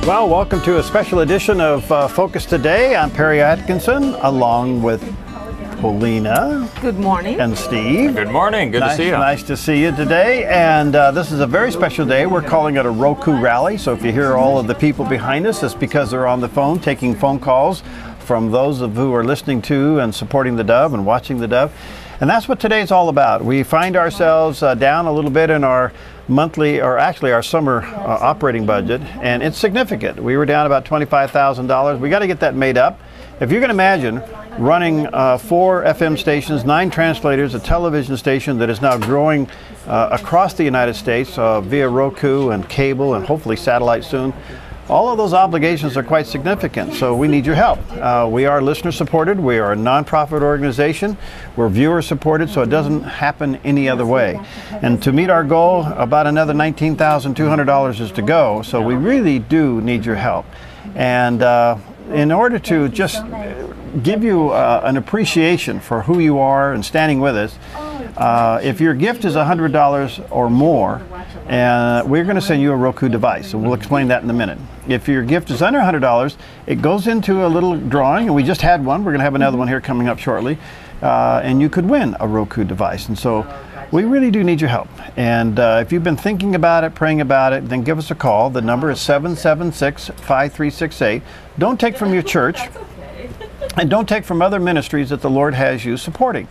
Well, welcome to a special edition of Focus Today. I'm Perry Atkinson, along with Paulina. Good morning. And Steve. Good morning. Good to see you. Nice to see you today. And this is a very special day. We're calling it a Roku Rally. So if you hear all of the people behind us, it's because they're on the phone taking phone calls from those of who are listening to and supporting the Dove and watching the Dove. And that's what today's all about. We find ourselves down a little bit in our monthly, or actually our summer operating budget, and it's significant. We were down about $25,000. We got to get that made up. If you can imagine running 4 FM stations, 9 translators, a television station that is now growing across the United States via Roku and cable and hopefully satellite soon. All of those obligations are quite significant, so we need your help. We are listener supported, we are a nonprofit organization, we're viewer supported, so it doesn't happen any other way. And to meet our goal, about another $19,200 is to go, so we really do need your help. And in order to just give you an appreciation for who you are and standing with us, if your gift is $100 or more, we're going to send you a Roku device, and we'll explain that in a minute. If your gift is under $100, it goes into a little drawing, and we just had one. We're going to have another one here coming up shortly, and you could win a Roku device. And so we really do need your help. And if you've been thinking about it, praying about it, then give us a call. The number is 776-5368. Don't take from your church, and don't take from other ministries that the Lord has you supporting.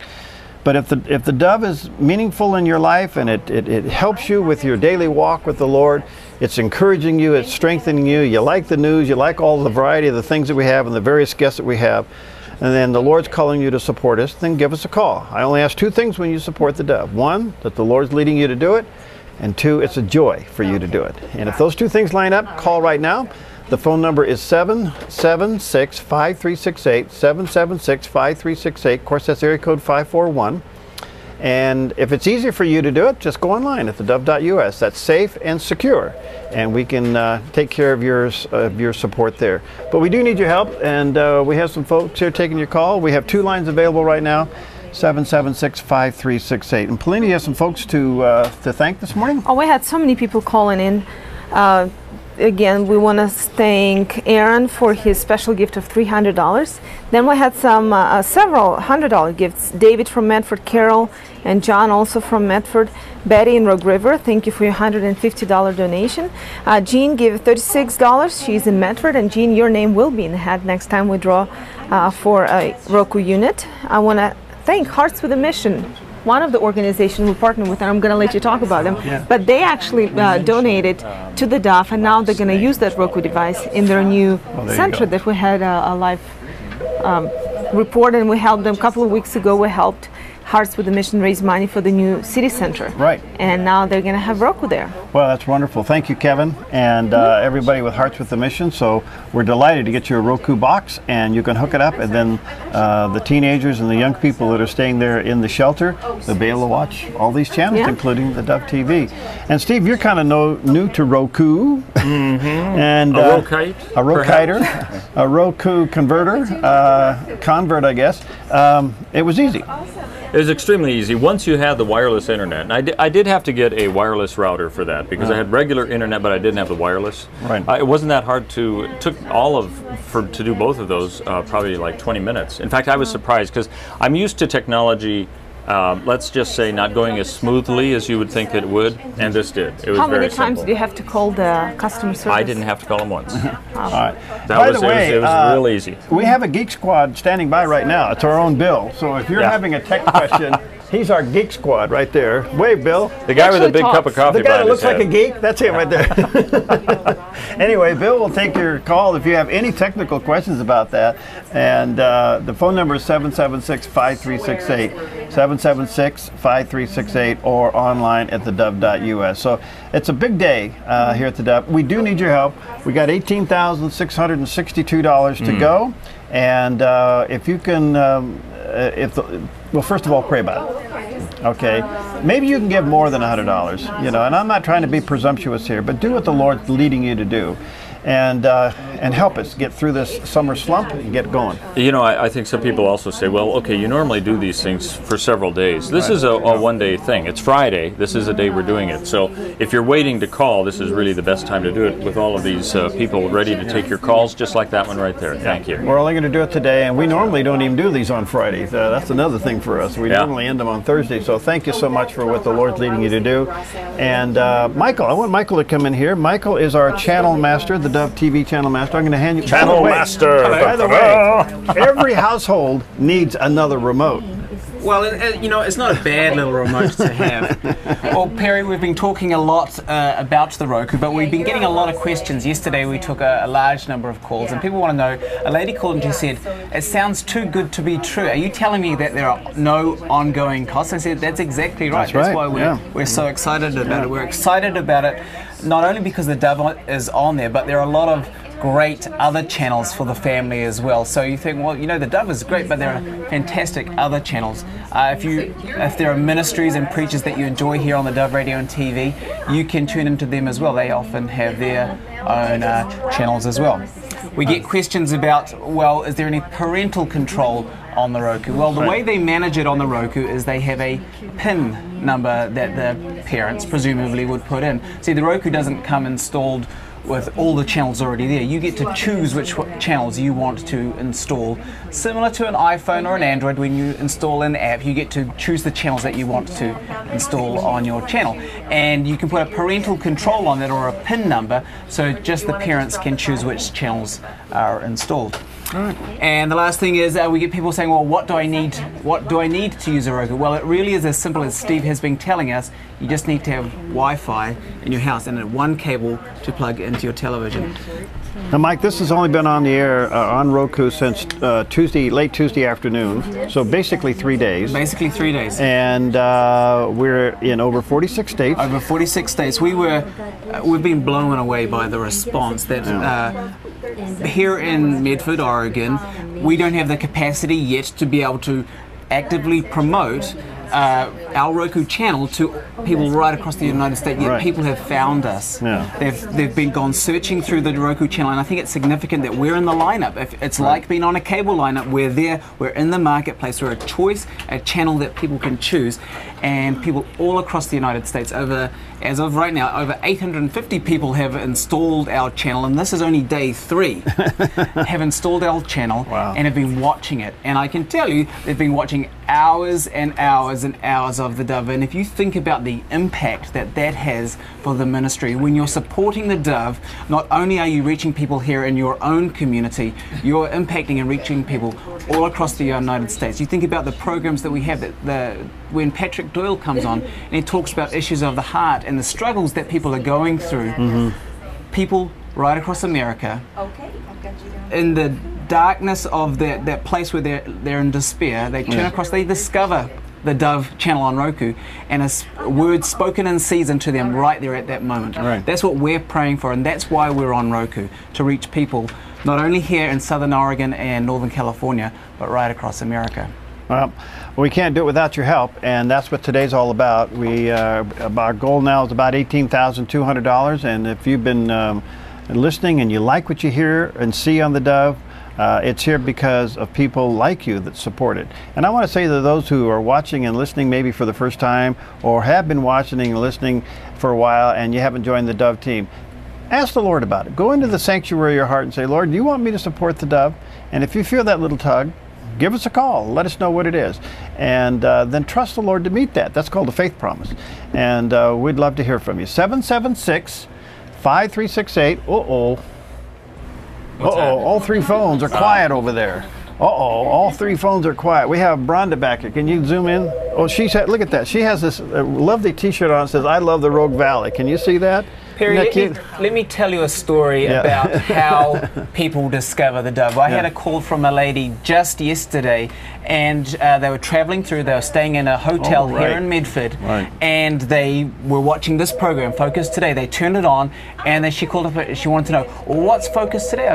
But if the Dove is meaningful in your life and it helps you with your daily walk with the Lord, it's encouraging you, it's strengthening you, you like the news, you like all the variety of the things that we have and the various guests that we have, and then the Lord's calling you to support us, then give us a call. I only ask 2 things when you support the Dove. 1, that the Lord's leading you to do it, and 2, it's a joy for you to do it. And if those 2 things line up, call right now. The phone number is 776-5368, 776-5368. Of course, that's area code 541. And if it's easier for you to do it, just go online at theDove.us. That's safe and secure, and we can take care of your support there. But we do need your help, and we have some folks here taking your call. We have 2 lines available right now, 776-5368. And Paulina, you have some folks to thank this morning? Oh, we had so many people calling in. Again, we want to thank Aaron for his special gift of $300. Then we had some several $100 gifts. David from Medford, Carol and John also from Medford, Betty in Rogue River, thank you for your $150 donation. Jean gave $36. She's in Medford, and Jean, your name will be in the hat next time we draw for a Roku unit. I want to thank Hearts with a Mission, one of the organizations we partner with, and I'm going to let you talk about them. Yeah. But they actually donated to the Dove, and now they're going to use that Roku device in their new center that we had a live report, and we helped them a couple of weeks ago. We helped Hearts with the Mission raise money for the new city center. Right. And now they're going to have Roku there. Well, that's wonderful. Thank you, Kevin, and everybody with Hearts with the Mission. So we're delighted to get you a Roku box, and you can hook it up, and then the teenagers and the young people that are staying there in the shelter, they'll be able to watch all these channels, including the Dove TV. And Steve, you're kind of new to Roku. And a Rokite. A Rokiter, a Roku converter, convert, I guess. It was easy. It was extremely easy once you had the wireless internet. And I did have to get a wireless router for that because I had regular internet, but I didn't have the wireless. Right. It wasn't that hard to. It took to do both of those probably like 20 minutes. In fact, I was surprised because I'm used to technology. Let's just say not going as smoothly as you would think it would, and this did. It was How very many times simple. do you have to call the customer service? I didn't have to call them once. All right. It was real easy. We have a Geek Squad standing by right now. It's our own Bill. So if you're having a tech question, he's our Geek Squad right there. Wave, Bill. The guy with a big cup of coffee. The guy that looks like a geek? That's him right there. Anyway, Bill will take your call if you have any technical questions about that. And the phone number is 776-5368, 776-5368, or online at theDove.us. So it's a big day here at the Dove. We do need your help. We got $18,662 to go. And if you can, well, first of all, pray about it. Okay, maybe you can give more than $100, you know, and I'm not trying to be presumptuous here, but do what the Lord's leading you to do. And and help us get through this summer slump and get going. You know, I think some people also say, well, okay, you normally do these things for several days. This is a one-day thing. It's Friday. This is the day we're doing it. So if you're waiting to call, this is really the best time to do it with all of these people ready to take your calls, just like that one right there. Thank you. We're only going to do it today, and we normally don't even do these on Fridays. That's another thing for us. We normally end them on Thursday. So thank you so much for what the Lord's leading you to do. And Michael, I want Michael to come in here. Michael is our channel master, the Dove TV channel master. I'm going to hand you channel master. By the way, every household needs another remote. Well, you know, it's not a bad little remote to have. Well, Perry, we've been talking a lot about the Roku, but we've been getting a lot of questions. Yesterday we took a large number of calls, and people want to know, a lady called and she said, it sounds too good to be true. Are you telling me that there are no ongoing costs? I said, that's exactly right. That's why we're so excited about it. We're excited about it, not only because the Dove is on there, but there are a lot of great other channels for the family as well. So you think, well, you know, the Dove is great, but there are fantastic other channels. If there are ministries and preachers that you enjoy here on the Dove Radio and TV, you can tune into them as well. They often have their own channels as well. We get questions about, well, is there any parental control on the Roku? Well, the way they manage it on the Roku is they have a PIN number that the parents presumably would put in. See, the Roku doesn't come installed with all the channels already there. You get to choose which channels you want to install. Similar to an iPhone or an Android, when you install an app, you get to choose the channels that you want to install on your channel. And you can put a parental control on it or a PIN number, so just the parents can choose which channels are installed. And the last thing is we get people saying, well, what do I need to use a Roku? Well, it really is as simple as Steve has been telling us. You just need to have Wi-Fi in your house and one cable to plug into your television. Now, Mike, this has only been on the air on Roku since late Tuesday afternoon, so basically 3 days. Basically 3 days. And we're in over 46 states. Over 46 states. We've been blown away by the response that here in Medford, Oregon, we don't have the capacity yet to be able to actively promote our Roku channel to people right across the United States, yet people have found us. They've been gone searching through the Roku channel, and I think it's significant that we're in the lineup. It's like being on a cable lineup. We're there, we're in the marketplace, we're a choice, a channel that people can choose, and people all across the United States, as of right now, over 850 people have installed our channel, and this is only day 3, have installed our channel and have been watching it. And I can tell you, they've been watching hours and hours and hours of the Dove. And if you think about the impact that has for the ministry, when you're supporting the Dove, not only are you reaching people here in your own community, you're impacting and reaching people all across the United States. You think about the programs that we have, when Patrick Doyle comes on and he talks about issues of the heart and the struggles that people are going through. People right across America, in the darkness of that place where they're in despair, they turn across, they discover the Dove channel on Roku, and a word spoken in season to them right there at that moment. That's what we're praying for, and that's why we're on Roku, to reach people not only here in Southern Oregon and Northern California, but right across America. Well, we can't do it without your help, and that's what today's all about. Our goal now is about $18,200, and if you've been listening and you like what you hear and see on the Dove, it's here because of people like you that support it. And I want to say to those who are watching and listening maybe for the first time, or have been watching and listening for a while and you haven't joined the Dove team, ask the Lord about it. Go into the sanctuary of your heart and say, Lord, do you want me to support the Dove? And if you feel that little tug, give us a call. Let us know what it is. And then trust the Lord to meet that. That's called a faith promise. And we'd love to hear from you. 776-5368. Uh-oh. All 3 phones are quiet over there. All 3 phones are quiet. We have Brenda back here. Can you zoom in? Oh, look at that. She has this lovely t-shirt on that says, I love the Rogue Valley. Can you see that? Perry, let me tell you a story about how people discover the Dove. I had a call from a lady just yesterday, and they were traveling through, they were staying in a hotel here in Medford, and they were watching this program, Focus Today. They turned it on, and then she called up, she wanted to know, well, what's Focus Today?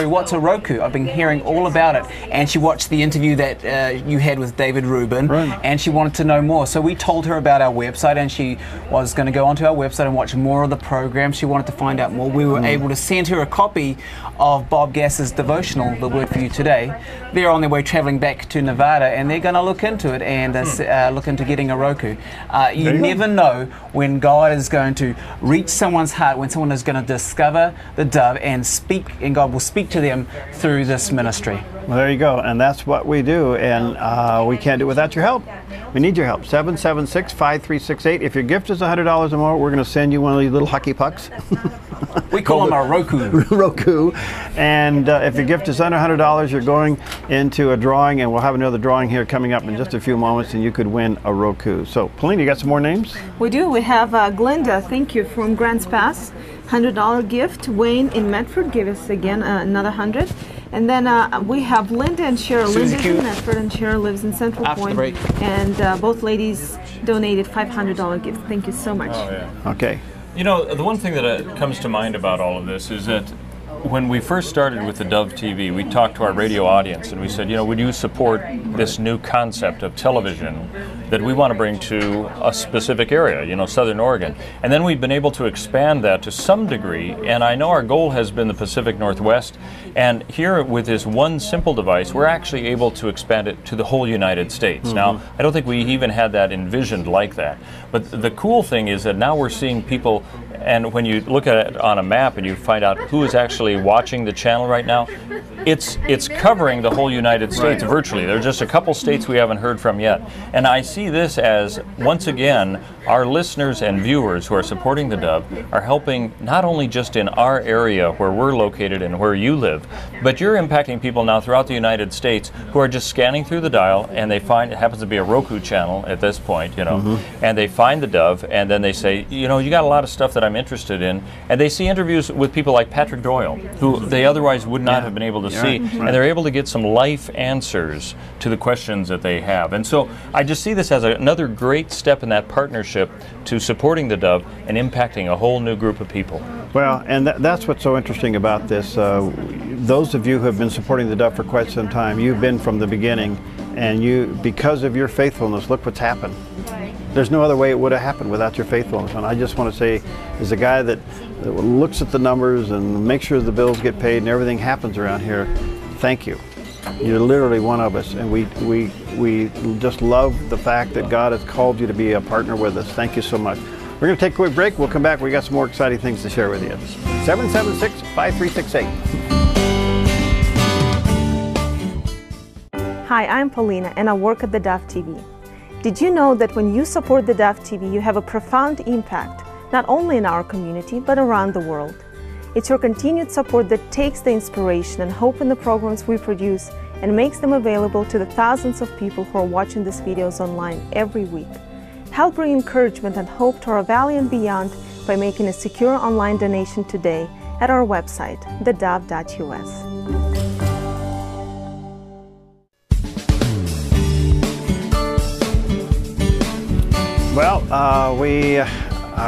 What's a Roku? I've been hearing all about it. And she watched the interview that you had with David Rubin, and she wanted to know more. So we told her about our website, and she was going to go onto our website and watch more of the program. She wanted to find out more. We were able to send her a copy of Bob Gass's devotional, The Word for You Today. They're on their way traveling back to Nevada, and they're going to look into it and look into getting a Roku. You never know when God is going to reach someone's heart, when someone is going to discover the Dove and speak, and God will speak to them through this ministry. Well, there you go, and that's what we do, and we can't do it without your help. We need your help. 776-5368. If your gift is $100 or more, we're going to send you one of these little hockey pucks. We call them a Roku. Roku. And if your gift is under $100, you're going into a drawing, and we'll have another drawing here coming up in just a few moments, and you could win a Roku. So, Pauline, you got some more names? We do. We have Glenda, thank you, from Grants Pass, $100 gift. Wayne in Medford gave us again another 100. And then we have Linda and Cheryl. Linda's in Medford and Cheryl lives in Central Point. And both ladies donated $500 gift. Thank you so much. Oh, yeah. Okay. You know, the one thing that comes to mind about all of this is that when we first started with the Dove TV, we talked to our radio audience and we said, you know, would you support this new concept of television that we want to bring to a specific area, you know, Southern Oregon? And then we've been able to expand that to some degree, and I know our goal has been the Pacific Northwest, and here with this one simple device, we're actually able to expand it to the whole United States. Now, I don't think we even had that envisioned like that, but the cool thing is that now we're seeing people, and when you look at it on a map and you find out who is actually watching the channel right now, it's covering the whole United States virtually. There's just a couple states we haven't heard from yet. And I see this as, once again, our listeners and viewers who are supporting the Dove are helping not only just in our area where we're located and where you live, but you're impacting people now throughout the United States who are just scanning through the dial, and they find, it happens to be a Roku channel at this point, you know, and they find the Dove, and then they say, you know, you got a lot of stuff that I'm interested in, and they see interviews with people like Patrick Doyle, who they otherwise would not have been able to see, and they're able to get some life answers to the questions that they have. And so I just see this as another great step in that partnership to supporting the Dove and impacting a whole new group of people. Well, and that's what's so interesting about this. Those of you who have been supporting the Dove for quite some time, you've been from the beginning, and you, because of your faithfulness, look what's happened. There's no other way it would have happened without your faithfulness. And I just want to say, as a guy that looks at the numbers and makes sure the bills get paid and everything happens around here, thank you. You're literally one of us, and we just love the fact that God has called you to be a partner with us. Thank you so much. We're going to take a quick break. We'll come back. We got some more exciting things to share with you. 776-5368. Hi, I'm Paulina, and I work at theDove TV. Did you know that when you support theDove TV, you have a profound impact, not only in our community, but around the world? It's your continued support that takes the inspiration and hope in the programs we produce and makes them available to the thousands of people who are watching these videos online every week. Help bring encouragement and hope to our valley and beyond by making a secure online donation today at our website, thedove.us. Well, we are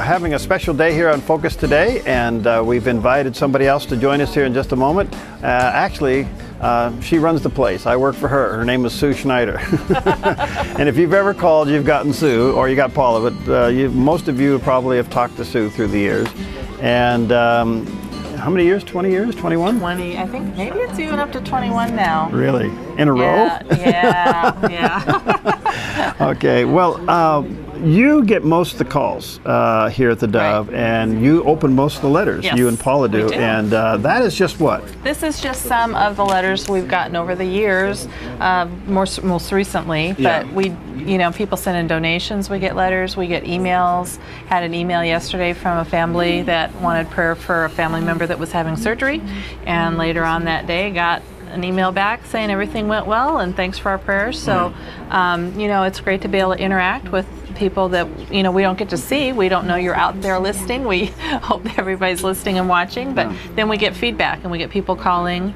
having a special day here on Focus today, and we've invited somebody else to join us here in just a moment. Actually, she runs the place. I work for her. Her name is Sue Schneider. And if you've ever called, you've gotten Sue, or you got Paula, but most of you probably have talked to Sue through the years. And how many years? 20 years? 21? 20. I think maybe it's even up to 21 now. Really? In a row? Yeah. Okay. Well, you get most of the calls here at the Dove, and you open most of the letters. Yes, you and Paula do. And that is just what? This is just some of the letters we've gotten over the years, most recently. But we, you know, people send in donations. We get letters. We get emails. Had an email yesterday from a family that wanted prayer for a family member that was having surgery, and later on that day got an email back saying everything went well and thanks for our prayers. So, you know, it's great to be able to interact with people that, you know, we don't get to see. We don't know you're out there listening. We hope that everybody's listening and watching, but then we get feedback and we get people calling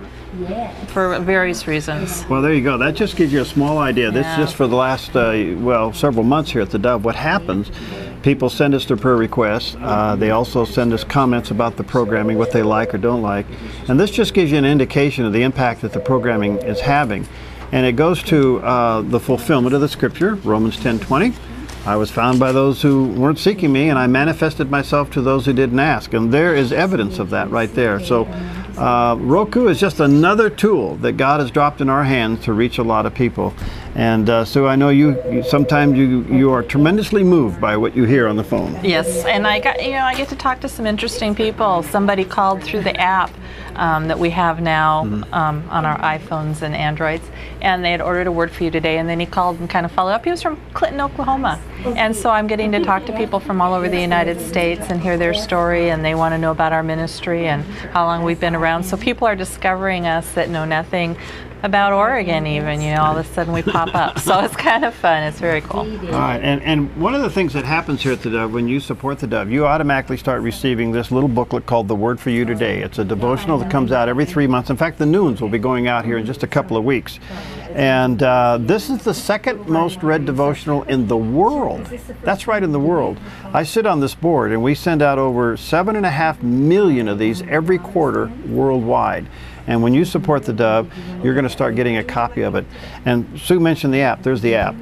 for various reasons. Well, there you go. That just gives you a small idea. This is just for the last, well, several months here at the Dove. What happens, people send us their prayer requests. They also send us comments about the programming, what they like or don't like. And this just gives you an indication of the impact that the programming is having. And it goes to the fulfillment of the scripture, Romans 10:20. I was found by those who weren't seeking me, and I manifested myself to those who didn't ask. And there is evidence of that right there. So Roku is just another tool that God has dropped in our hands to reach a lot of people. And Sue, I know sometimes you are tremendously moved by what you hear on the phone. Yes, and I get to talk to some interesting people. Somebody called through the app that we have now on our iPhones and Androids, and they had ordered a Word for You today, and then he called and kind of followed up. He was from Clinton, Oklahoma, and so I'm getting to talk to people from all over the United States and hear their story, and they want to know about our ministry and how long we've been around. So people are discovering us that know nothing about Oregon even, all of a sudden we pop up. So it's kind of fun. It's very cool. All right, and one of the things that happens here at the Dove, when you support the Dove, you automatically start receiving this little booklet called The Word for You Today. It's a devotional that comes out every 3 months. In fact, the noons will be going out here in just a couple of weeks. And this is the second most read devotional in the world. That's right, in the world. I sit on this board, and we send out over 7.5 million of these every quarter worldwide. And when you support the Dove, you're going to start getting a copy of it. And Sue mentioned the app. There's the app.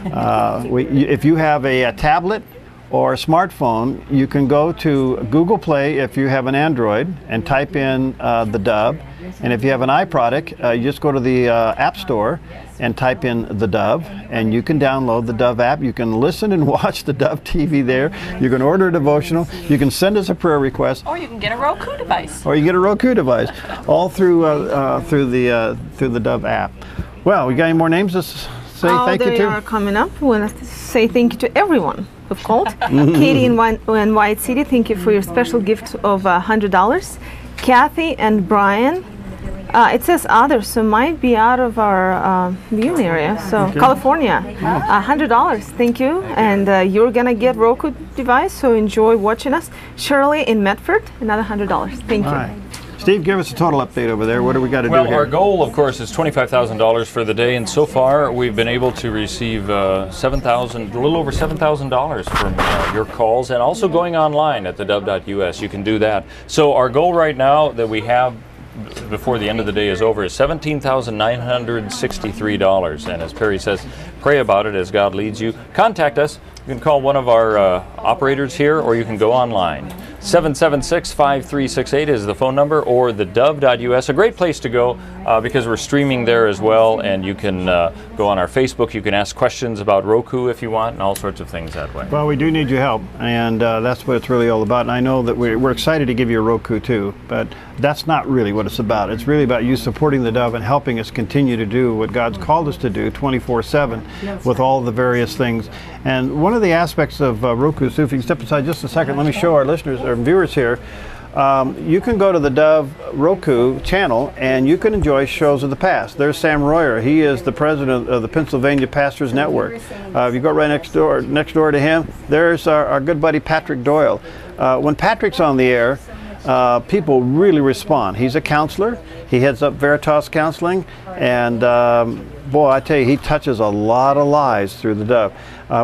If you have a tablet or a smartphone, you can go to Google Play if you have an Android and type in the Dove. And if you have an iProduct, you just go to the App Store and type in the Dove, and you can download the Dove app. You can listen and watch the Dove TV there. You can order a devotional. You can send us a prayer request. Or you can get a Roku device. Or you get a Roku device, all through the Dove app. Well, we got any more names to say thank you to? They are coming up. We want to say thank you to everyone who've called. Katie in White City, thank you for your special gift of $100. Kathy and Brian. It says others, so might be out of our viewing area. So okay. California, $100. Thank you, and you're gonna get Roku device. So enjoy watching us. Shirley in Medford, another $100. Thank you. Right. Steve, give us a total update over there. What do we got to do here? Well, our goal, of course, is $25,000 for the day, and so far we've been able to receive a little over $7,000 from your calls, and also going online at theDove.us. You can do that. So our goal right now that we have before the end of the day is over is $17,963. And as Perry says, pray about it as God leads you. Contact us. You can call one of our operators here, or you can go online. 776-5368 is the phone number, or theDove.us. A great place to go because we're streaming there as well, and you can go on our Facebook. You can ask questions about Roku if you want, and all sorts of things that way. Well, we do need your help, and that's what it's really all about. And I know that we're excited to give you a Roku too, but that's not really what it's about. It's really about you supporting the Dove and helping us continue to do what God's called us to do 24/7 with all the various things. And one of the aspects of Roku, so if you can step aside just a second, let me show our listeners or viewers here. You can go to the Dove Roku channel and you can enjoy shows of the past. There's Sam Royer. He is the president of the Pennsylvania Pastors Network. If you go right next door to him, there's our good buddy Patrick Doyle. When Patrick's on the air, people really respond. He's a counselor. He heads up Veritas Counseling, and boy, I tell you, he touches a lot of lives through the Dove.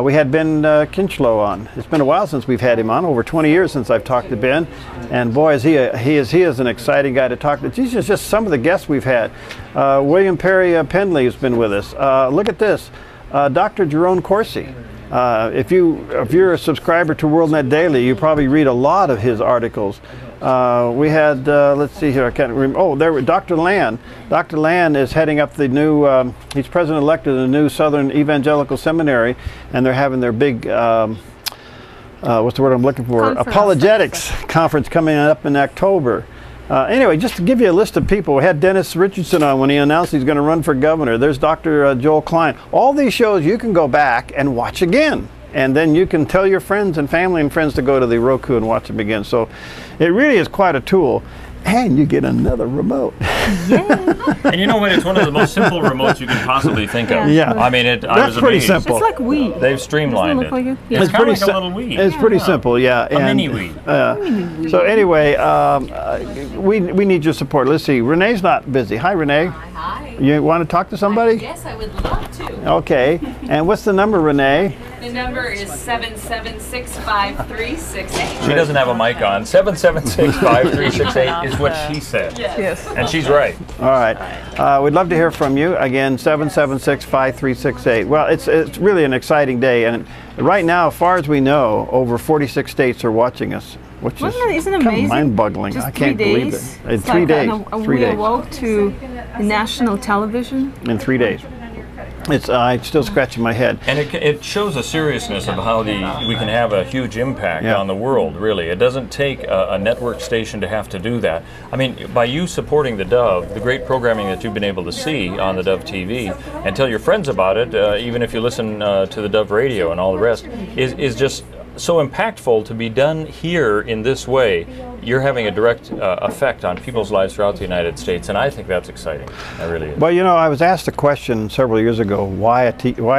We had Ben Kinchlow on. It's been a while since we've had him on, over 20 years since I've talked to Ben, and boy, he is an exciting guy to talk to. These are just some of the guests we've had. William Perry Pendley has been with us. Look at this, Dr. Jerome Corsi. If you're a subscriber to WorldNet Daily, you probably read a lot of his articles. We had, let's see here, I can't remember. Oh, there, Dr. Land. Dr. Land is heading up the new, he's president-elect of the new Southern Evangelical Seminary, and they're having their big, what's the word I'm looking for? Apologetics conference coming up in October. Anyway, just to give you a list of people, we had Dennis Richardson on when he announced he's going to run for governor. There's Dr. Joel Klein. All these shows you can go back and watch again. And then you can tell your friends and family and friends to go to the Roku and watch them again. So it really is quite a tool. And you get another remote. And you know what? It's one of the most simple remotes you can possibly think of. Yeah. I mean, that's pretty simple. It's like Wii. They've streamlined it. Like It's kind of like a little Wii. It's pretty simple, yeah. A mini Wii. So anyway, we need your support. Let's see. Renee's not busy. Hi, Renee. Hi. You want to talk to somebody? Yes, I would love to. Okay. And what's the number, Renee? The number is 776-5368. She doesn't have a mic on. 776-5368 is what she said. Yes. And she's right. All right. We'd love to hear from you. Again, 776-5368. Well, it's really an exciting day. And right now, as far as we know, over 46 states are watching us, which is isn't it amazing? Mind-boggling. I can't believe it. In 3 days. We awoke to national television. In 3 days. I'm still scratching my head. And it shows the seriousness of how we can have a huge impact on the world, really. It doesn't take a network station to have to do that. I mean, by you supporting the Dove, the great programming that you've been able to see on the Dove TV, and tell your friends about it, even if you listen to the Dove radio and all the rest, is just so impactful to be done here in this way. You're having a direct effect on people's lives throughout the United States, and I think that's exciting. That really is. Well, you know, I was asked a question several years ago, why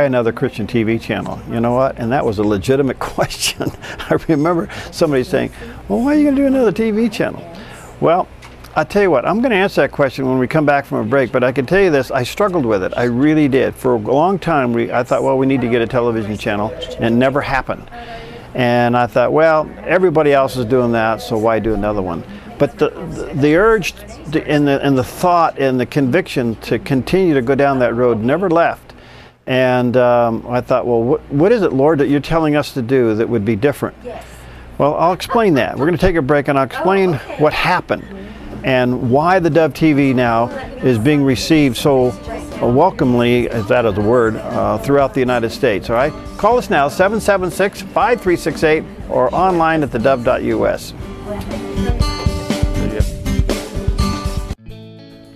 another Christian TV channel? You know what? And that was a legitimate question. I remember somebody saying, well, why are you going to do another TV channel? Well, I tell you what, I'm going to answer that question when we come back from a break, but I can tell you this, I struggled with it. I really did. For a long time, I thought, well, we need to get a television channel, and it never happened. And I thought, well, everybody else is doing that, so why do another one? But the urge and the thought and the conviction to continue to go down that road never left. And I thought, well, what is it, Lord, that you're telling us to do that would be different? Yes. Well, I'll explain that. We're going to take a break, and I'll explain what happened and why the Dove TV now is being received so welcomely, if that is a word, throughout the United States. All right? Call us now, 776-5368, or online at theDove.us.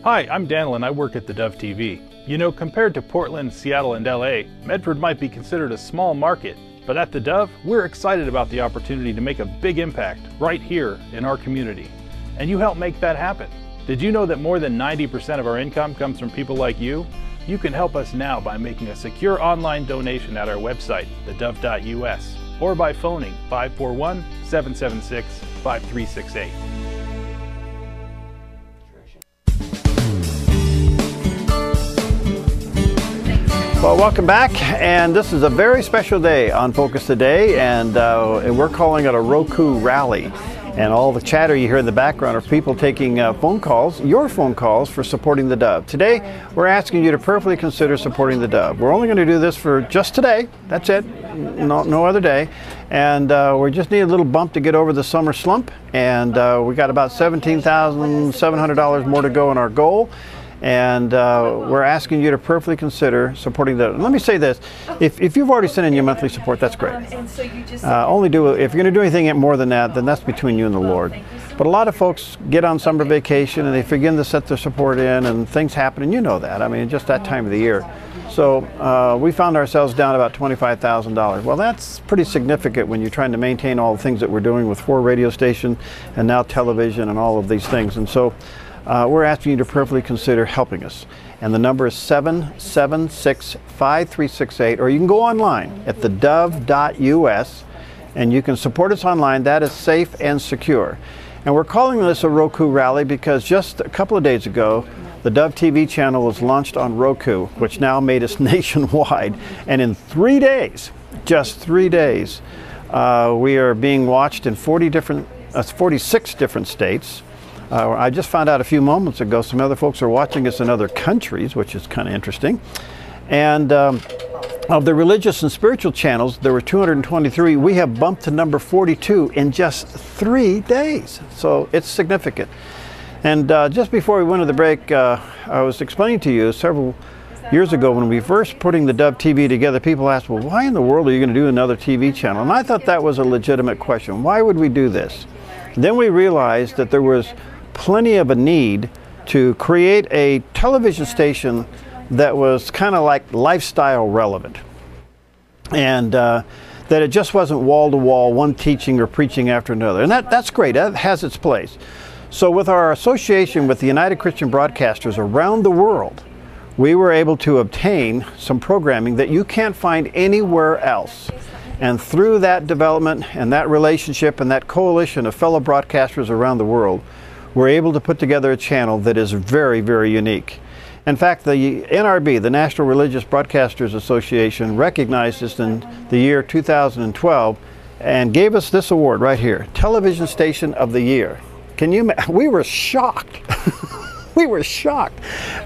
Hi, I'm Daniel and I work at the Dove TV. You know, compared to Portland, Seattle, and LA, Medford might be considered a small market, but at the Dove, we're excited about the opportunity to make a big impact right here in our community. And you help make that happen. Did you know that more than 90% of our income comes from people like you? You can help us now by making a secure online donation at our website, theDove.us, or by phoning 541-776-5368. Well, welcome back, and this is a very special day on Focus Today, and we're calling it a Roku Rally. And all the chatter you hear in the background are people taking phone calls, your phone calls, for supporting the Dove. Today, we're asking you to prayerfully consider supporting the Dove. We're only going to do this for just today. That's it. No other day. And we just need a little bump to get over the summer slump. And we got about $17,700 more to go in our goal. And we're asking you to prayerfully consider supporting the. Let me say this: if you've already sent in your monthly support, that's great. Only do if you're going to do anything more than that, then that's between you and the Lord. But a lot of folks get on summer vacation and they begin to set their support in, and things happen, and you know that. I mean, just that time of the year. So we found ourselves down about $25,000. Well, that's pretty significant when you're trying to maintain all the things that we're doing with 4 radio stations and now television and all of these things. And so. We're asking you to prayerfully consider helping us. And the number is 776-5368, or you can go online at theDove.us, and you can support us online. That is safe and secure. And we're calling this a Roku Rally because just a couple of days ago, the Dove TV channel was launched on Roku, which now made us nationwide. And in 3 days, just 3 days, we are being watched in 46 different states. I just found out a few moments ago some other folks are watching us in other countries, which is kind of interesting. And of the religious and spiritual channels, there were 223. We have bumped to number 42 in just 3 days. So it's significant. And just before we went to the break, I was explaining to you several years ago when we first putting the Dove TV together, people asked, well, why in the world are you going to do another TV channel? And I thought that was a legitimate question. Why would we do this? Then we realized that there was plenty of a need to create a television station that was kind of like lifestyle relevant, and that it just wasn't wall to wall, one teaching or preaching after another. And that's great. That has its place. So with our association with the United Christian Broadcasters around the world, we were able to obtain some programming that you can't find anywhere else. And through that development and that relationship and that coalition of fellow broadcasters around the world, we're able to put together a channel that is very, very unique. In fact, the NRB, the National Religious Broadcasters Association, recognized us in the year 2012 and gave us this award right here, Television Station of the Year. We were shocked. We were shocked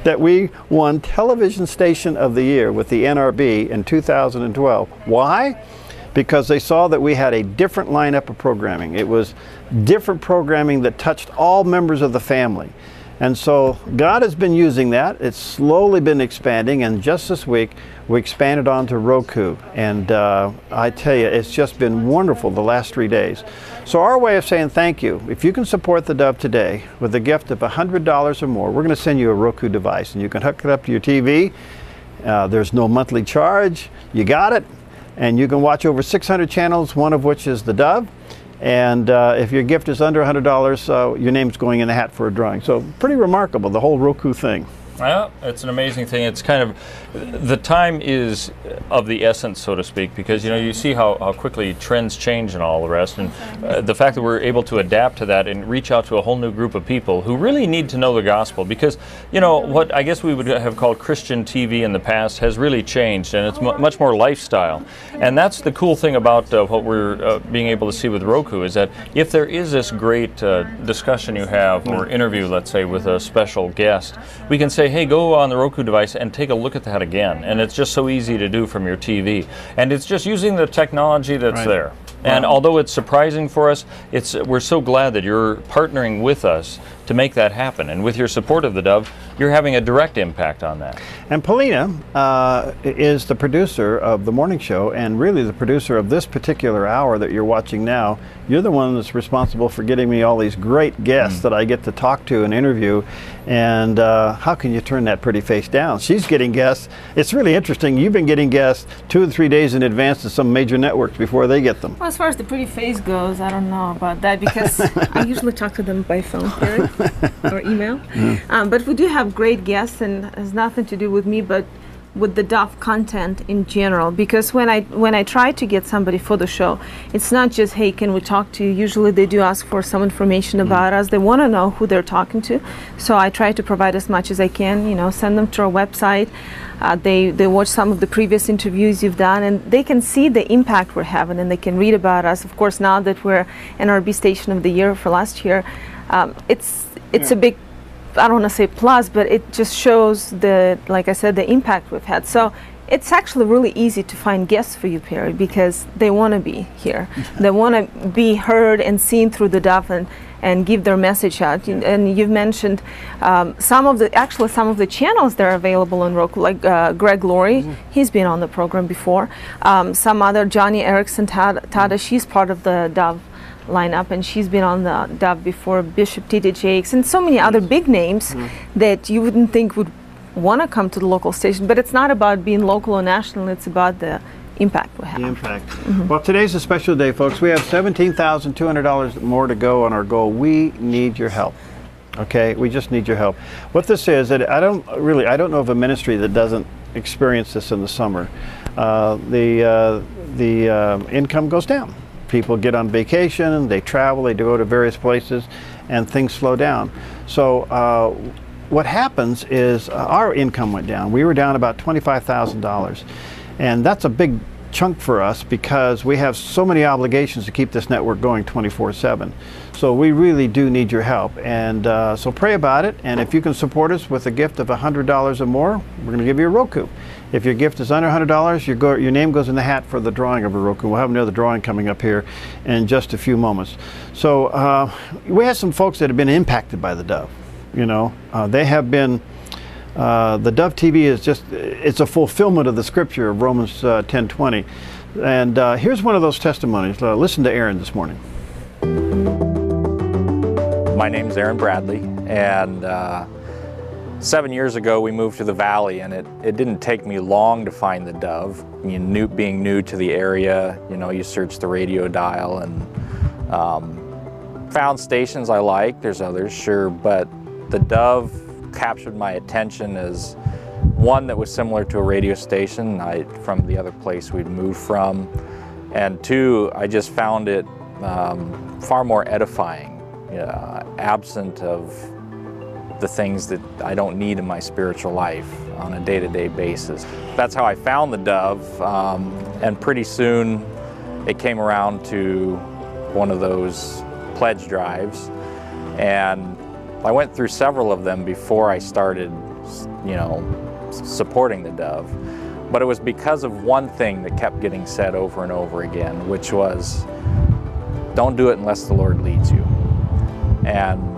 that we won Television Station of the Year with the NRB in 2012. Why? Because they saw that we had a different lineup of programming. It was different programming that touched all members of the family. And so God has been using that. It's slowly been expanding, and just this week we expanded onto Roku. And I tell you, it's just been wonderful the last 3 days. So our way of saying thank you, if you can support the Dove today with a gift of $100 or more, we're going to send you a Roku device, and you can hook it up to your TV. There's no monthly charge. You got it. And you can watch over 600 channels, one of which is the Dove. And if your gift is under $100, your name's going in the hat for a drawing. So pretty remarkable, the whole Roku thing. Well, it's an amazing thing. It's kind of, the time is of the essence, so to speak, because you see how quickly trends change and all the rest, and the fact that we're able to adapt to that and reach out to a whole new group of people who really need to know the gospel, because what I guess we would have called Christian TV in the past has really changed, and it's much more lifestyle. And that's the cool thing about what we're being able to see with Roku, is that if there is this great discussion you have, or interview, let's say, with a special guest, we can say, hey, go on the Roku device and take a look at that again. And it's just so easy to do from your TV. And it's just using the technology that's there. And although it's surprising for us, we're so glad that you're partnering with us to make that happen. And with your support of the Dove, you're having a direct impact on that. And Paulina is the producer of the morning show, and really the producer of this particular hour that you're watching now. You're the one that's responsible for getting me all these great guests that I get to talk to and interview. And how can you turn that pretty face down? She's getting guests. It's really interesting. You've been getting guests 2 or 3 days in advance to some major networks before they get them. Well, as far as the pretty face goes, I don't know about that, because I usually talk to them by phone, Eric, or email. But we do have great guests, and it has nothing to do with me, but with the Dove content in general. Because when I try to get somebody for the show, it's not just, hey, can we talk to you? Usually they do ask for some information about us. They want to know who they're talking to. So I try to provide as much as I can, send them to our website. They watch some of the previous interviews you've done, and they can see the impact we're having, and they can read about us. Of course, now that we're NRB Station of the Year for last year, it's a big, I don't want to say plus, but it just shows like I said, the impact we've had. So it's actually really easy to find guests for you, Perry, because they want to be here. They want to be heard and seen through the Dove and give their message out. And you've mentioned some of the channels that are available on Roku, like Greg Laurie, he's been on the program before. Some other, Johnny Erickson Tada, she's part of the Dove lineup, and she's been on the Dove before, Bishop T.D. Jakes, and so many other big names that you wouldn't think would want to come to the local station. But it's not about being local or national, it's about the impact we have. The impact. Well, today's a special day, folks. We have $17,200 more to go on our goal. We need your help. Okay, we just need your help. What this is, I don't know of a ministry that doesn't experience this in the summer. The income goes down. People get on vacation, they travel, they go to various places, and things slow down. So what happens is our income went down. We were down about $25,000. And that's a big chunk for us, because we have so many obligations to keep this network going 24/7. So we really do need your help. And so pray about it. And if you can support us with a gift of $100 or more, we're going to give you a Roku. If your gift is under $100, your name goes in the hat for the drawing of a Roku. We'll have another drawing coming up here in just a few moments. So we have some folks that have been impacted by the Dove. They have been. The Dove TV is it's a fulfillment of the scripture of Romans 10:20. And here's one of those testimonies. Listen to Aaron this morning. My name's Aaron Bradley, and 7 years ago we moved to the Valley, and it didn't take me long to find the Dove. Being new to the area, you search the radio dial and found stations I like. There's others, sure, but the Dove captured my attention as one that was similar to a radio station from the other place we'd moved from, and two, I just found it far more edifying, absent of the things that I don't need in my spiritual life on a day-to-day basis. That's how I found the Dove, and pretty soon it came around to one of those pledge drives, and I went through several of them before I started, you know, supporting the Dove. But it was because of one thing that kept getting said over and over again, which was, don't do it unless the Lord leads you. And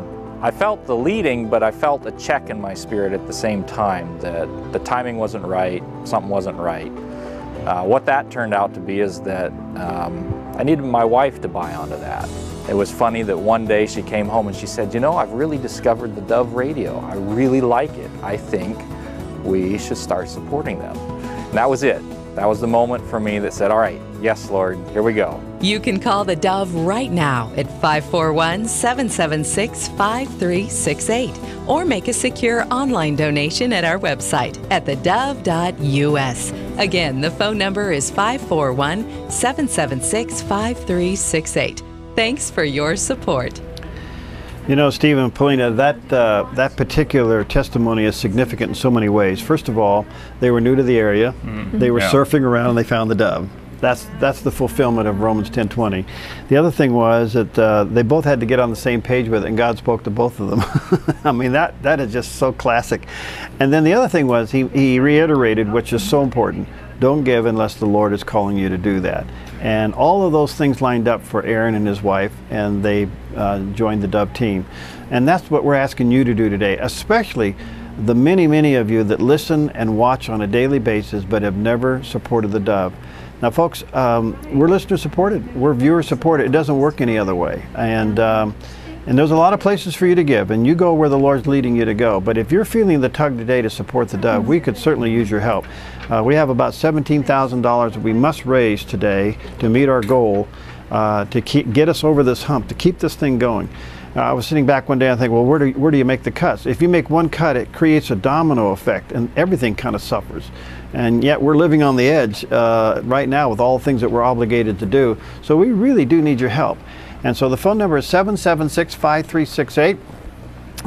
I felt the leading, but I felt a check in my spirit at the same time that the timing wasn't right, something wasn't right. What that turned out to be is that I needed my wife to buy onto that. It was funny that one day she came home and she said, you know, I've really discovered the Dove radio. I really like it. I think we should start supporting them. And that was it. That was the moment for me that said, all right, yes, Lord, here we go. You can call the Dove right now at 541-776-5368 or make a secure online donation at our website at theDove.us. Again, the phone number is 541-776-5368. Thanks for your support. You know, Stephen, Paulina, that particular testimony is significant in so many ways. First of all, they were new to the area. Mm-hmm. They were surfing around and they found the Dove. That's the fulfillment of Romans 10:20. The other thing was that they both had to get on the same page with it, and God spoke to both of them. I mean, that is just so classic. And then the other thing was he reiterated, which is so important, don't give unless the Lord is calling you to do that. And all of those things lined up for Aaron and his wife, and they joined the Dove team. And that's what we're asking you to do today, especially the many, many of you that listen and watch on a daily basis but have never supported the Dove. Now, folks, we're listener supported. We're viewer supported. It doesn't work any other way. And there's a lot of places for you to give, and you go where the Lord's leading you to go. But if you're feeling the tug today to support the Dove, we could certainly use your help. We have about $17,000 that we must raise today to meet our goal to get us over this hump, to keep this thing going. I was sitting back one day and thinking, well, where do you make the cuts? If you make one cut, it creates a domino effect, and everything kind of suffers. And yet we're living on the edge right now with all the things that we're obligated to do. So we really do need your help. And so the phone number is 776-5368.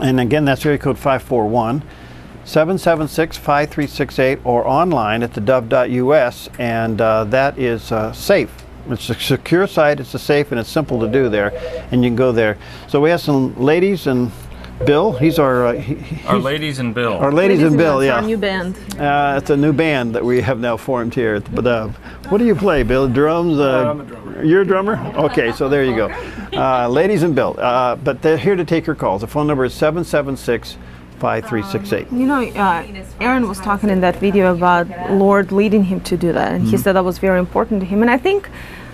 And again, that's area code 541-776-5368, or online at theDove.us. And that is safe. It's a secure site, it's a safe, and it's simple to do there. And you can go there. So we have some ladies and Bill. He's our Ladies and Bill. Our Ladies and Bill, yeah. It's our new band. It's a new band that we have now formed here at the Dove. What do you play, Bill? Drums? I'm a drummer. You're a drummer? Okay, so there you go. Ladies and Bill. But they're here to take your calls. The phone number is 776-5368. You know, Aaron was talking in that video about Lord leading him to do that, and he said that was very important to him. And I think,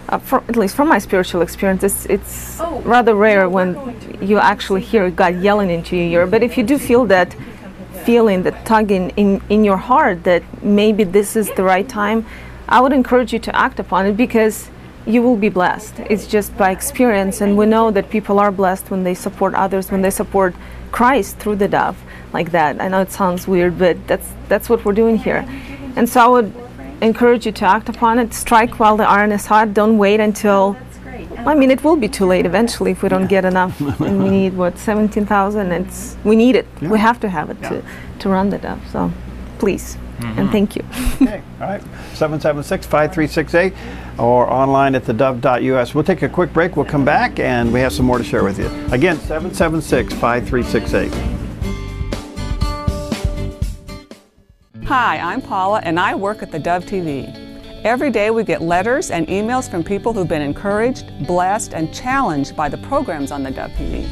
at least from my spiritual experience, it's rather rare when you actually hear God yelling into your ear. But if you do feel that feeling, that tugging in your heart that maybe this is the right time, I would encourage you to act upon it, because you will be blessed. It's just by experience, and we know that people are blessed when they support others, when they support Christ through the Dove like that. I know it sounds weird, but that's what we're doing here. And so I would encourage you to act upon it. Strike while the iron is hot. Don't wait until, I mean, it will be too late eventually if we don't get enough. And we need, what, 17,000? We need it. Yeah. We have to have it to run the Dove. So please, and thank you. Okay, all right. 776-5368 or online at theDove.us. We'll take a quick break. We'll come back and we have some more to share with you. Again, 776-5368. Hi, I'm Paula, and I work at the Dove TV. Every day we get letters and emails from people who've been encouraged, blessed, and challenged by the programs on the Dove TV.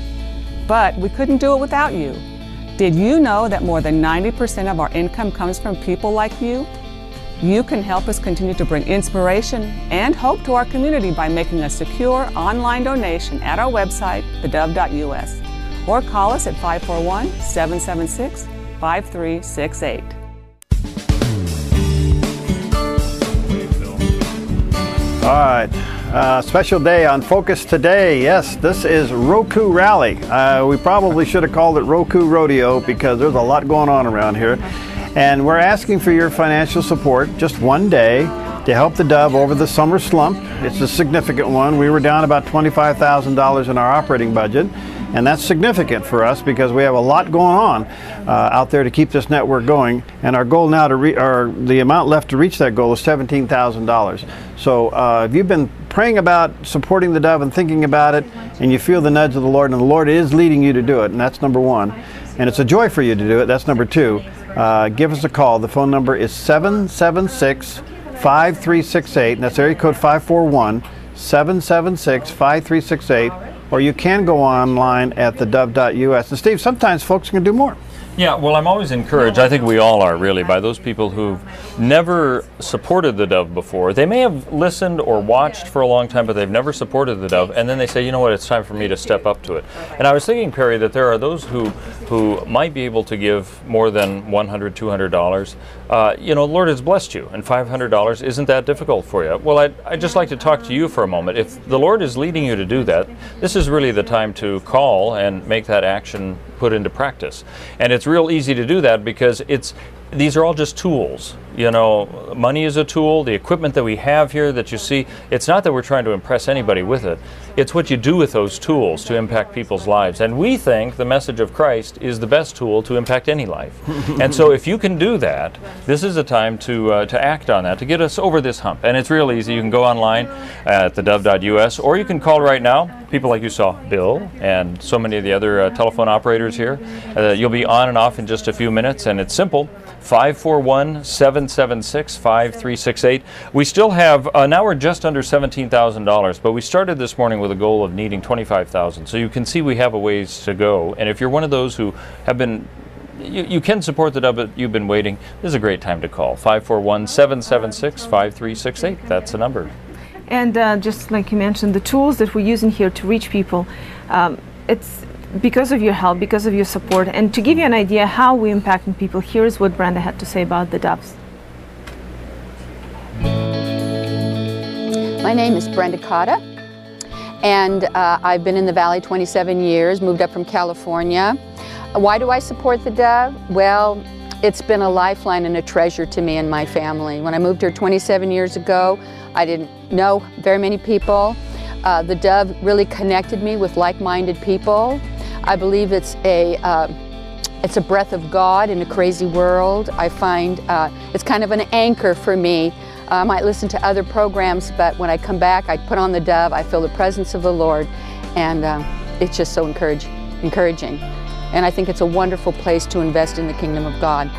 But we couldn't do it without you. Did you know that more than 90% of our income comes from people like you? You can help us continue to bring inspiration and hope to our community by making a secure online donation at our website, theDove.us, or call us at 541-776-5368. All right, special day on Focus today. Yes, this is Roku Rally. We probably should have called it Roku Rodeo because there's a lot going on around here. And we're asking for your financial support, just one day, to help the Dove over the summer slump. It's a significant one. We were down about $25,000 in our operating budget, and that's significant for us because we have a lot going on out there to keep this network going. And our goal now the amount left to reach that goal is $17,000. So if you've been praying about supporting the Dove and thinking about it, and you feel the nudge of the Lord, and the Lord is leading you to do it, and that's number one, and it's a joy for you to do it, that's number two, give us a call. The phone number is 776-5368, and that's area code 541-776-5368, or you can go online at theDove.us. And Steve, sometimes folks can do more. Yeah, well, I'm always encouraged, I think we all are really, by those people who've never supported the Dove before. They may have listened or watched for a long time, but they've never supported the Dove, and then they say, you know what, it's time for me to step up to it. And I was thinking, Perry, that there are those who might be able to give more than $100, $200. You know, the Lord has blessed you, and $500 isn't that difficult for you. Well, I'd just like to talk to you for a moment. If the Lord is leading you to do that, this is really the time to call and make that action put into practice. And it's real easy to do that because these are all just tools. You know, money is a tool. The equipment that we have here that you see, it's not that we're trying to impress anybody with it. It's what you do with those tools to impact people's lives. And we think the message of Christ is the best tool to impact any life. And so if you can do that, this is a time to act on that, to get us over this hump. And it's real easy. You can go online at theDove.us, or you can call right now. People like you saw, Bill, and so many of the other telephone operators here. You'll be on and off in just a few minutes, and it's simple. 541-776-5368. We still have, now we're just under $17,000, but we started this morning with a goal of needing $25,000. So you can see we have a ways to go. And if you're one of those who have been, you can support the Dove, but you've been waiting, this is a great time to call. 541-776-5368. That's the number. And just like you mentioned, the tools that we're using here to reach people, it's because of your help, because of your support. And to give you an idea how we're impacting people, here's what Brenda had to say about the Doves. My name is Brenda Cotta, and I've been in the Valley 27 years, moved up from California. Why do I support the Dove? Well, it's been a lifeline and a treasure to me and my family. When I moved here 27 years ago, I didn't know very many people. The Dove really connected me with like-minded people. I believe it's a breath of God in a crazy world. I find it's kind of an anchor for me. I might listen to other programs, but when I come back, I put on the Dove, I feel the presence of the Lord, and it's just so encouraging. And I think it's a wonderful place to invest in the kingdom of God.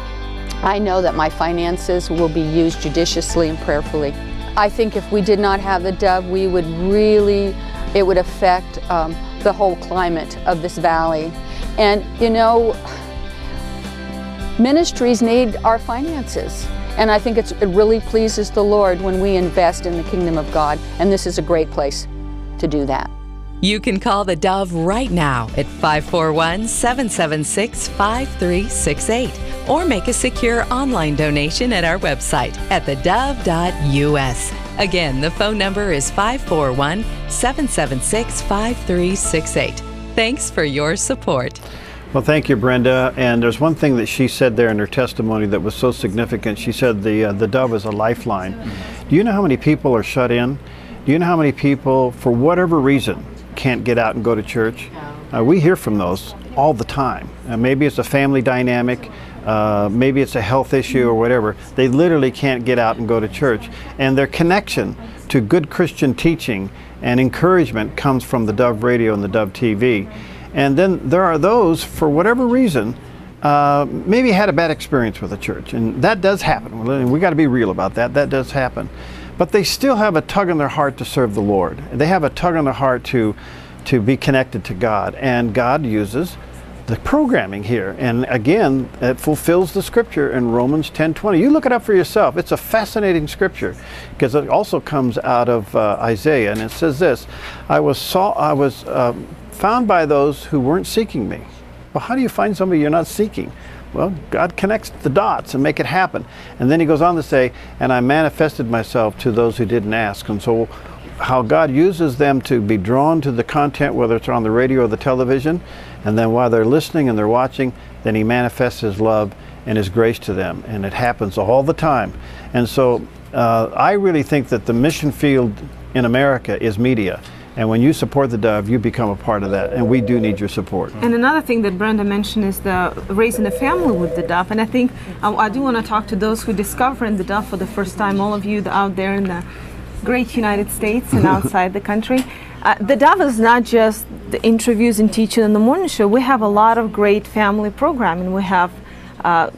I know that my finances will be used judiciously and prayerfully. I think if we did not have the Dove, it would affect the whole climate of this valley. And you know, ministries need our finances. And I think it really pleases the Lord when we invest in the kingdom of God. And this is a great place to do that. You can call the Dove right now at 541-776-5368 or make a secure online donation at our website at theDove.us. Again, the phone number is 541-776-5368. Thanks for your support. Well, thank you, Brenda. And there's one thing that she said there in her testimony that was so significant. She said the Dove is a lifeline. Do you know how many people are shut in? Do you know how many people, for whatever reason, can't get out and go to church? We hear from those all the time. Maybe it's a family dynamic, maybe it's a health issue or whatever. They literally can't get out and go to church. And their connection to good Christian teaching and encouragement comes from the Dove Radio and the Dove TV. And then there are those, for whatever reason, maybe had a bad experience with the church. And that does happen. We got to be real about that. That does happen. But they still have a tug in their heart to serve the Lord. They have a tug in their heart to be connected to God. And God uses the programming here. And again, it fulfills the scripture in Romans 10:20. You look it up for yourself. It's a fascinating scripture because it also comes out of Isaiah. And it says this, I was found by those who weren't seeking me. Well, how do you find somebody you're not seeking? Well, God connects the dots and make it happen. And then he goes on to say, and I manifested myself to those who didn't ask. And so how God uses them to be drawn to the content, whether it's on the radio or the television, and then while they're listening and they're watching, then he manifests his love and his grace to them. And it happens all the time. And so I really think that the mission field in America is media. And when you support the Dove, you become a part of that, and we do need your support. And another thing that Brenda mentioned is the raising the family with the Dove. And I think I do want to talk to those who discovering the Dove for the first time, all of you out there in the great United States and outside the country. The Dove is not just the interviews and teaching in the morning show. We have a lot of great family programming. We have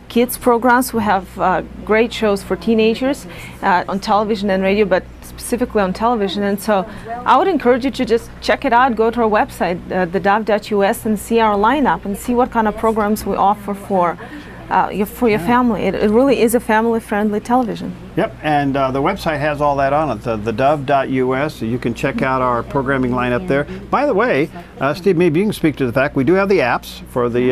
kids programs. We have great shows for teenagers on television and radio, but specifically on television. And so I would encourage you to just check it out. Go to our website, theDove.us, and see our lineup and see what kind of programs we offer for your family. It really is a family-friendly television. Yep, and the website has all that on it, theDove.us, so you can check out our programming lineup there. By the way, Steve, maybe you can speak to the fact we do have the apps for the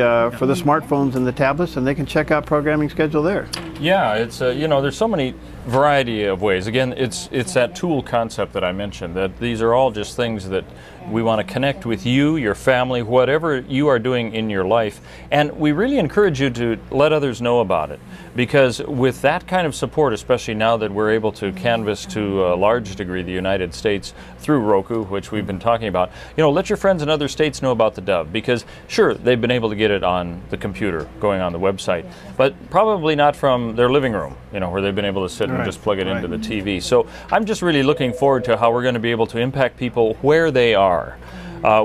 smartphones and the tablets, and they can check out programming schedule there. Yeah, it's you know, there's so many variety of ways. Again, it's that tool concept that I mentioned, that these are all just things that we want to connect with you, your family, whatever you are doing in your life, and we really encourage you to let others know about it, because with that kind of support, especially now that we're able to canvass to a large degree the United States through Roku, which we've been talking about, you know, let your friends in other states know about the Dove, because sure, they've been able to get it on the computer going on the website, but probably not from their living room, you know, where they've been able to sit and just plug it into the TV. So I'm just really looking forward to how we're going to be able to impact people where they are.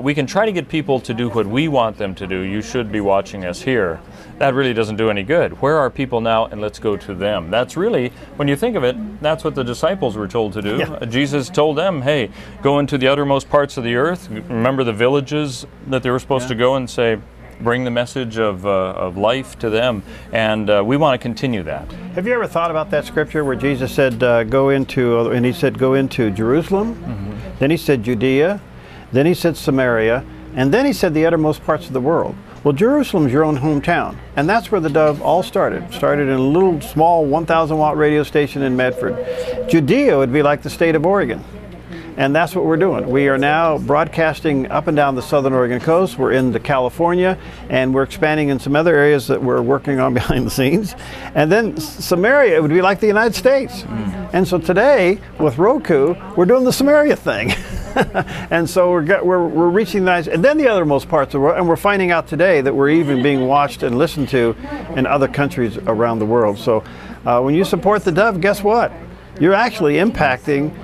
We can try to get people to do what we want them to do. You should be watching us here. That really doesn't do any good. Where are people now, and let's go to them. That's really, when you think of it, that's what the disciples were told to do. Yeah. Jesus told them, hey, go into the uttermost parts of the earth. Remember the villages that they were supposed to go and say, bring the message of life to them, and we want to continue that. Have you ever thought about that scripture where Jesus said, go into Jerusalem, then he said Judea, then he said Samaria, and then he said the uttermost parts of the world. Well, Jerusalem's your own hometown, and that's where the Dove all started. Started in a little small 1,000-watt radio station in Medford. Judea would be like the state of Oregon. And that's what we're doing. We are now broadcasting up and down the southern Oregon coast. We're into California, and we're expanding in some other areas that we're working on behind the scenes. And then Samaria would be like the United States. And so today, with Roku, we're doing the Samaria thing. And so we're reaching nice, and then the othermost parts of the world, and we're finding out today that we're even being watched and listened to in other countries around the world. So when you support the Dove, guess what? You're actually impacting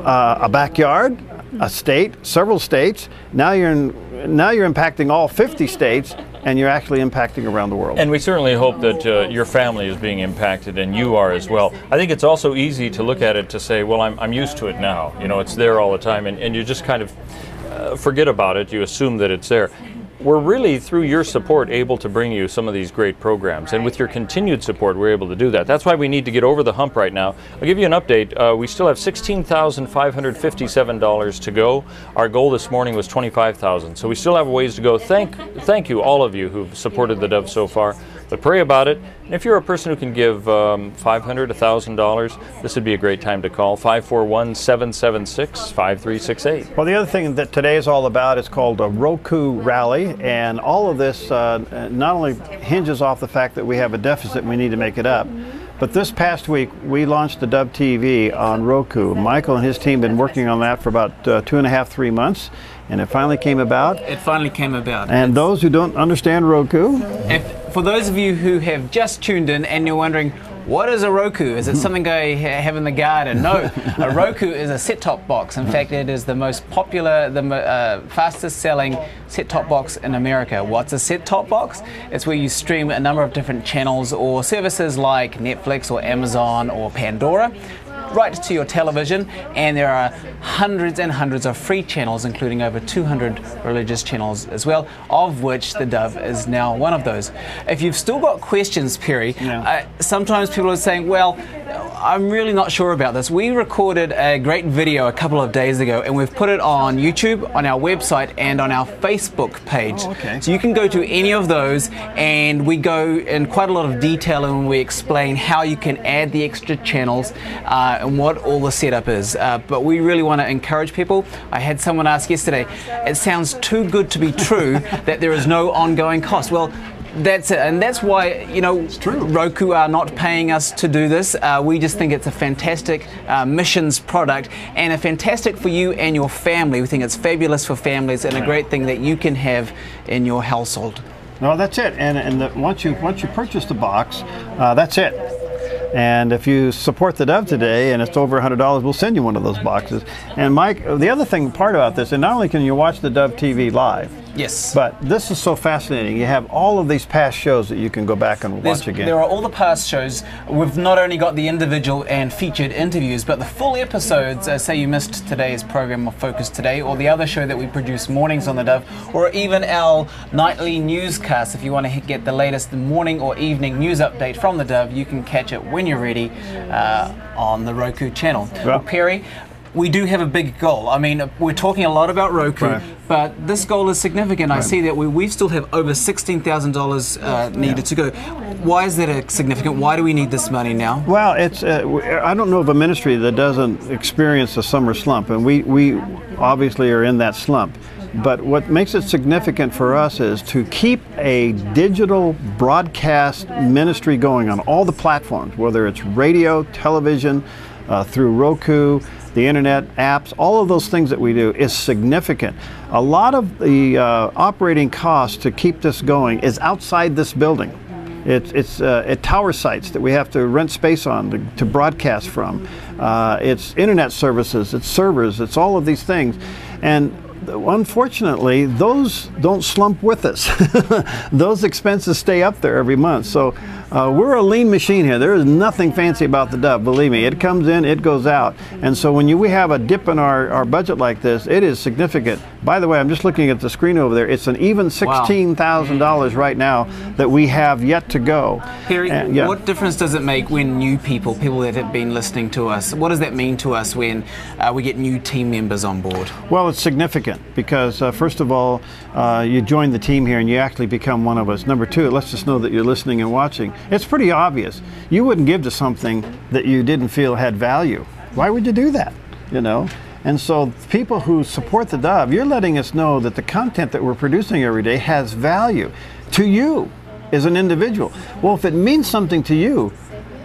a backyard, a state, several states. Now you're impacting all 50 states, and you're actually impacting around the world. And we certainly hope that your family is being impacted, and you are as well. I think it's also easy to look at it to say, well, I'm used to it now. You know, it's there all the time, and you just kind of forget about it. You assume that it's there. We're really, through your support, able to bring you some of these great programs. And with your continued support, we're able to do that. That's why we need to get over the hump right now. I'll give you an update. We still have $16,557 to go. Our goal this morning was $25,000. So we still have a ways to go. Thank you, all of you who've supported the Dove so far. But pray about it. And if you're a person who can give $500, $1,000, this would be a great time to call 541-776-5368. Well, the other thing that today is all about is called a Roku Rally, and all of this not only hinges off the fact that we have a deficit and we need to make it up, but this past week we launched the Dove TV on Roku. Michael and his team have been working on that for about 2.5, 3 months. And it finally came about. It finally came about. And those who don't understand Roku. For those of you who have just tuned in and you're wondering, what is a Roku? Is it something I have in the garden? No, a Roku is a set-top box. In fact, it is the most popular, the fastest selling set-top box in America. What's a set-top box? It's where you stream a number of different channels or services like Netflix or Amazon or Pandora right to your television, and there are hundreds and hundreds of free channels, including over 200 religious channels as well, of which the Dove is now one of those. If you've still got questions, Perry, sometimes people are saying, well, I'm really not sure about this. We recorded a great video a couple of days ago, and we've put it on YouTube, on our website, and on our Facebook page. So you can go to any of those, and we go in quite a lot of detail and we explain how you can add the extra channels and what all the setup is. But we really want to encourage people. I had someone ask yesterday, it sounds too good to be true that there is no ongoing cost. Well, That's it, and that's why, you know, Roku are not paying us to do this. We just think it's a fantastic missions product, and a fantastic for you and your family. We think it's fabulous for families and a great thing that you can have in your household. No, that's it. Once you purchase the box, that's it. And if you support the Dove today and it's over $100, we'll send you one of those boxes. And Mike, the other part about this, and not only can you watch the Dove TV live, yes, but this is so fascinating. You have all of these past shows that you can go back and watch again. There are all the past shows. We've not only got the individual and featured interviews, but the full episodes. Say you missed today's program of Focus Today, or the other show that we produce mornings on the Dove, or even our nightly newscast. If you want to get the latest morning or evening news update from the Dove, you can catch it when you're ready on the Roku channel. Well, Perry, we do have a big goal. I mean, we're talking a lot about Roku, but this goal is significant. I see that we still have over $16,000 needed to go. Why is that significant? Why do we need this money now? Well, it's I don't know of a ministry that doesn't experience a summer slump, and we obviously are in that slump. But what makes it significant for us is to keep a digital broadcast ministry going on all the platforms, whether it's radio, television, through Roku, the internet, apps, all of those things that we do is significant. A lot of the operating costs to keep this going is outside this building. It's at tower sites that we have to rent space on to broadcast from. It's internet services, it's servers, it's all of these things. And unfortunately, those don't slump with us. Those expenses stay up there every month. So we're a lean machine here. There is nothing fancy about the Dove, believe me. It comes in, it goes out. And so when we have a dip in our budget like this, it is significant. By the way, I'm just looking at the screen over there. It's an even $16,000 right now that we have yet to go. Perry, what difference does it make when new people that have been listening to us, what does that mean to us when we get new team members on board? Well, it's significant because first of all, you join the team here and you actually become one of us. Number two, it lets us know that you're listening and watching. It's pretty obvious. You wouldn't give to something that you didn't feel had value. Why would you do that? You know? And so people who support the Dove, you're letting us know that the content that we're producing every day has value to you as an individual. Well, if it means something to you,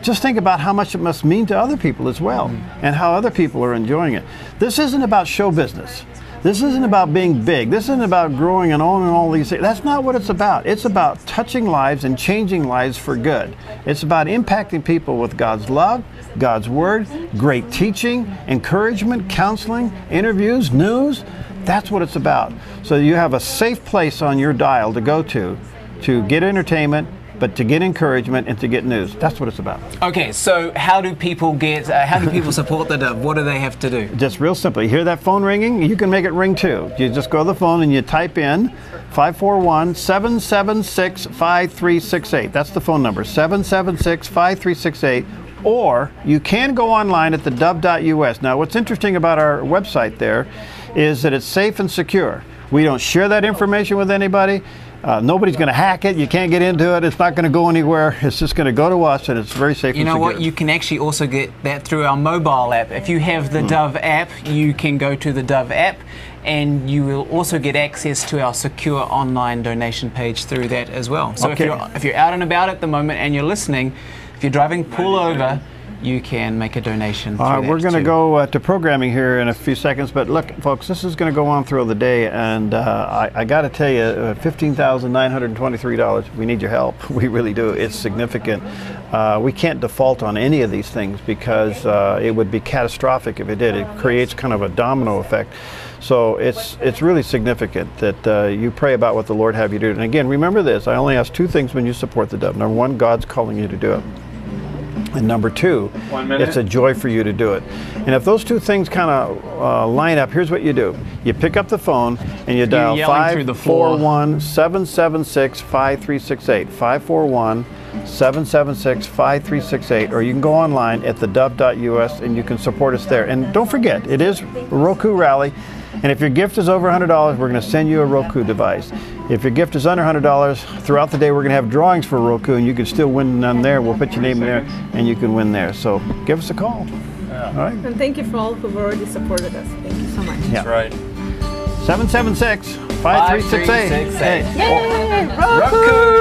just think about how much it must mean to other people as well, and how other people are enjoying it. This isn't about show business. This isn't about being big. This isn't about growing and owning all these things. That's not what it's about. It's about touching lives and changing lives for good. It's about impacting people with God's love, God's word, great teaching, encouragement, counseling, interviews, news. That's what it's about. So you have a safe place on your dial to go to get entertainment, but to get encouragement and to get news. That's what it's about. Okay, so how do people support the Dove? What do they have to do? Just real simple. You hear that phone ringing? You can make it ring too. You just go to the phone and you type in 541-776-5368. That's the phone number, 776-5368. Or you can go online at theDove.us. Now, what's interesting about our website there is that it's safe and secure. We don't share that information with anybody. Nobody's going to hack it. You can't get into it. It's not going to go anywhere. It's just going to go to us, and it's very safe and secure. You know what? You can actually also get that through our mobile app. If you have the Dove app, you can go to the Dove app, and you will also get access to our secure online donation page through that as well. So if you're out and about at the moment and you're listening, if you're driving, pull over, you can make a donation. We're going to go to programming here in a few seconds, but look, folks, this is going to go on through the day, and I got to tell you, $15,923, we need your help. We really do. It's significant. We can't default on any of these things because it would be catastrophic if it did. It creates kind of a domino effect. So it's really significant that you pray about what the Lord have you do. And again, remember this, I only ask two things when you support the Dove. Number one, God's calling you to do it. And number two, it's a joy for you to do it. And if those two things kind of line up, here's what you do. You pick up the phone and you dial 541-776-5368. 541-776-5368. Or you can go online at theDove.us and you can support us there. And don't forget, it is Roku Rally. And if your gift is over $100, we're going to send you a Roku device. If your gift is under $100, throughout the day we're going to have drawings for Roku, and you can still win on there. We'll put your name in there, and you can win there. So give us a call. All right. And thank you for all who've already supported us. Thank you so much. Yeah. That's right. 776 53668. Yay! Roku!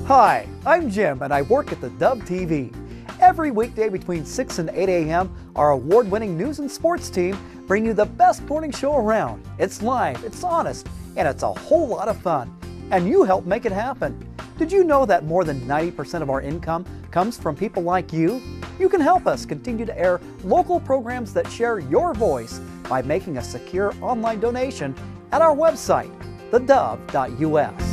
Hi, I'm Jim and I work at theDove TV. Every weekday between 6 and 8 a.m., our award-winning news and sports team bring you the best morning show around. It's live, it's honest, and it's a whole lot of fun. And you help make it happen. Did you know that more than 90% of our income comes from people like you? You can help us continue to air local programs that share your voice by making a secure online donation at our website, theDove.us.